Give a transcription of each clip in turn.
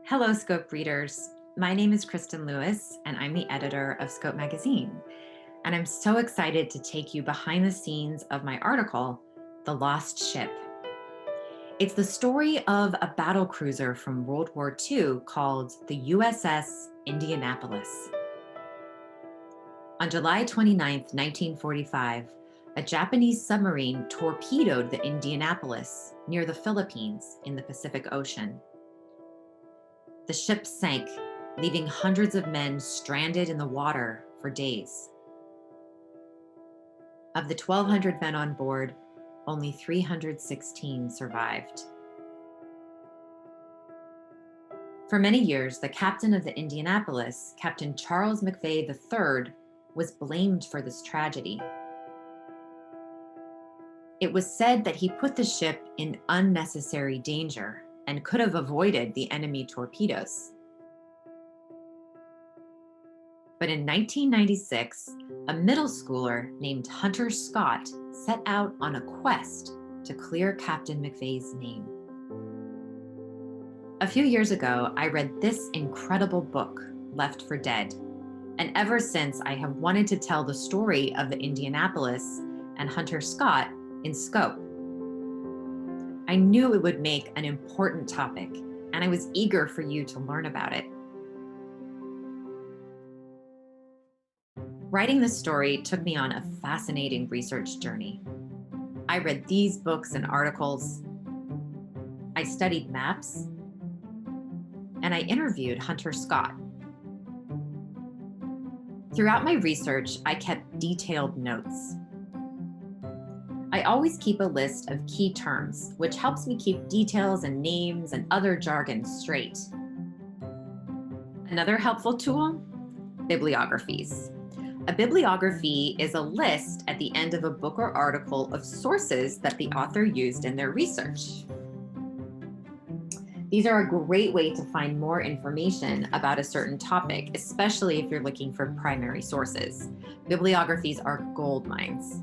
Hello, Scope readers. My name is Kristen Lewis, and I'm the editor of Scope Magazine. And I'm so excited to take you behind the scenes of my article, The Lost Ship. It's the story of a battle cruiser from World War II called the USS Indianapolis. On July 29, 1945, a Japanese submarine torpedoed the Indianapolis near the Philippines in the Pacific Ocean. The ship sank, leaving hundreds of men stranded in the water for days. Of the 1,200 men on board, only 316 survived. For many years, the captain of the Indianapolis, Captain Charles McVay III, was blamed for this tragedy. It was said that he put the ship in unnecessary danger and could have avoided the enemy torpedoes. But in 1996, a middle schooler named Hunter Scott set out on a quest to clear Captain McVay's name. A few years ago, I read this incredible book, Left for Dead, and ever since I have wanted to tell the story of the Indianapolis and Hunter Scott in Scope. I knew it would make an important topic, and I was eager for you to learn about it. Writing this story took me on a fascinating research journey. I read these books and articles. I studied maps, and I interviewed Hunter Scott. Throughout my research, I kept detailed notes. I always keep a list of key terms, which helps me keep details and names and other jargon straight. Another helpful tool, bibliographies. A bibliography is a list at the end of a book or article of sources that the author used in their research. These are a great way to find more information about a certain topic, especially if you're looking for primary sources. Bibliographies are gold mines.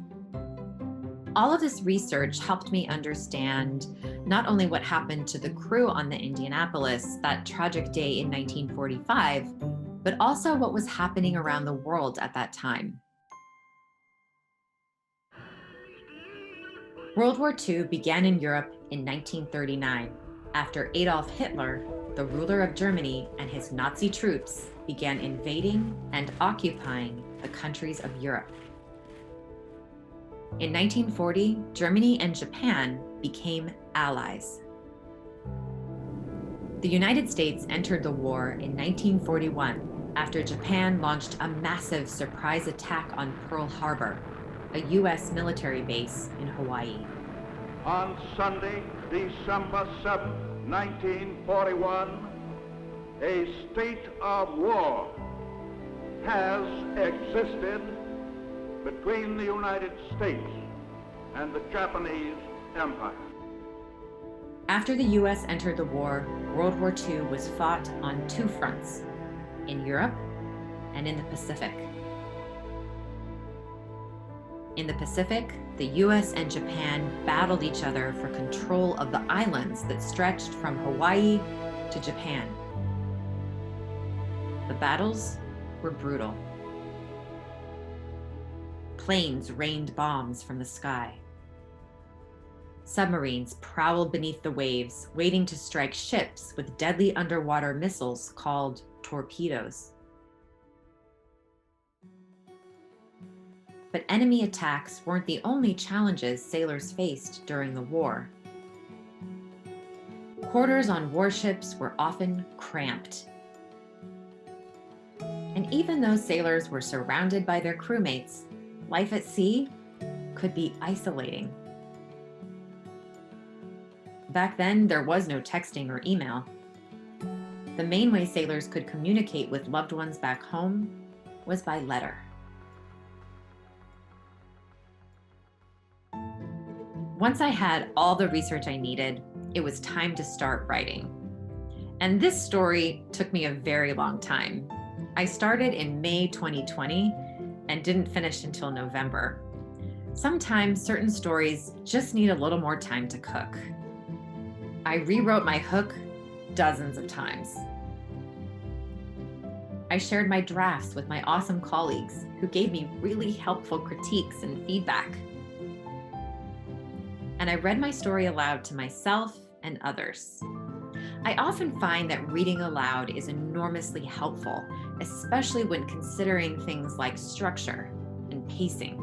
All of this research helped me understand not only what happened to the crew on the Indianapolis that tragic day in 1945, but also what was happening around the world at that time. World War II began in Europe in 1939, after Adolf Hitler, the ruler of Germany, and his Nazi troops began invading and occupying the countries of Europe. In 1940, Germany and Japan became allies. The United States entered the war in 1941 after Japan launched a massive surprise attack on Pearl Harbor, a U.S. military base in Hawaii. On Sunday, December 7, 1941, a state of war has existed between the United States and the Japanese Empire. After the U.S. entered the war, World War II was fought on two fronts, in Europe and in the Pacific. In the Pacific, the U.S. and Japan battled each other for control of the islands that stretched from Hawaii to Japan. The battles were brutal. Planes rained bombs from the sky. Submarines prowled beneath the waves, waiting to strike ships with deadly underwater missiles called torpedoes. But enemy attacks weren't the only challenges sailors faced during the war. Quarters on warships were often cramped. And even though sailors were surrounded by their crewmates, life at sea could be isolating. Back then, there was no texting or email. The main way sailors could communicate with loved ones back home was by letter. Once I had all the research I needed, it was time to start writing. And this story took me a very long time. I started in May 2020 and didn't finish until November. Sometimes certain stories just need a little more time to cook. I rewrote my hook dozens of times. I shared my drafts with my awesome colleagues who gave me really helpful critiques and feedback. And I read my story aloud to myself and others. I often find that reading aloud is enormously helpful, especially when considering things like structure and pacing.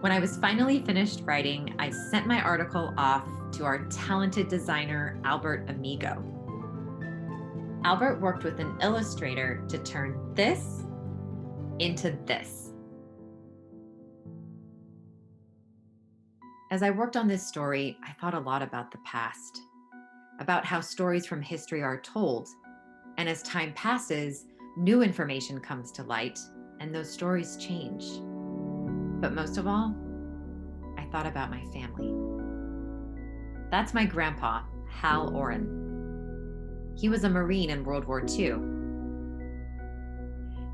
When I was finally finished writing, I sent my article off to our talented designer, Albert Amigo. Albert worked with an illustrator to turn this into this. As I worked on this story, I thought a lot about the past, about how stories from history are told, and as time passes, new information comes to light, and those stories change. But most of all, I thought about my family. That's my grandpa, Hal Oren. He was a Marine in World War II.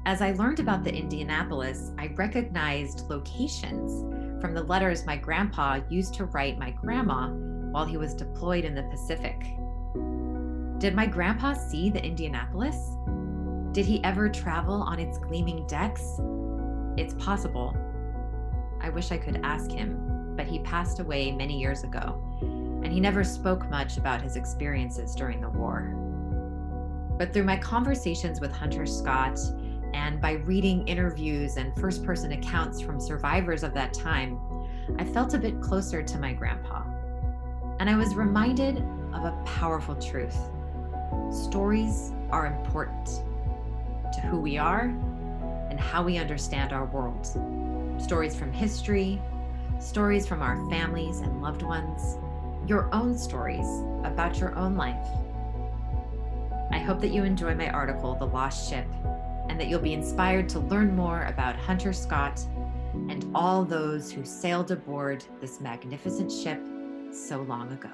As I learned about the Indianapolis, I recognized locations from the letters my grandpa used to write my grandma while he was deployed in the Pacific. Did my grandpa see the Indianapolis? Did he ever travel on its gleaming decks? It's possible. I wish I could ask him, but he passed away many years ago, and he never spoke much about his experiences during the war. But through my conversations with Hunter Scott and by reading interviews and first-person accounts from survivors of that time, I felt a bit closer to my grandpa. And I was reminded of a powerful truth. Stories are important to who we are and how we understand our world. Stories from history, stories from our families and loved ones, your own stories about your own life. I hope that you enjoy my article, The Lost Ship, and that you'll be inspired to learn more about Hunter Scott and all those who sailed aboard this magnificent ship so long ago.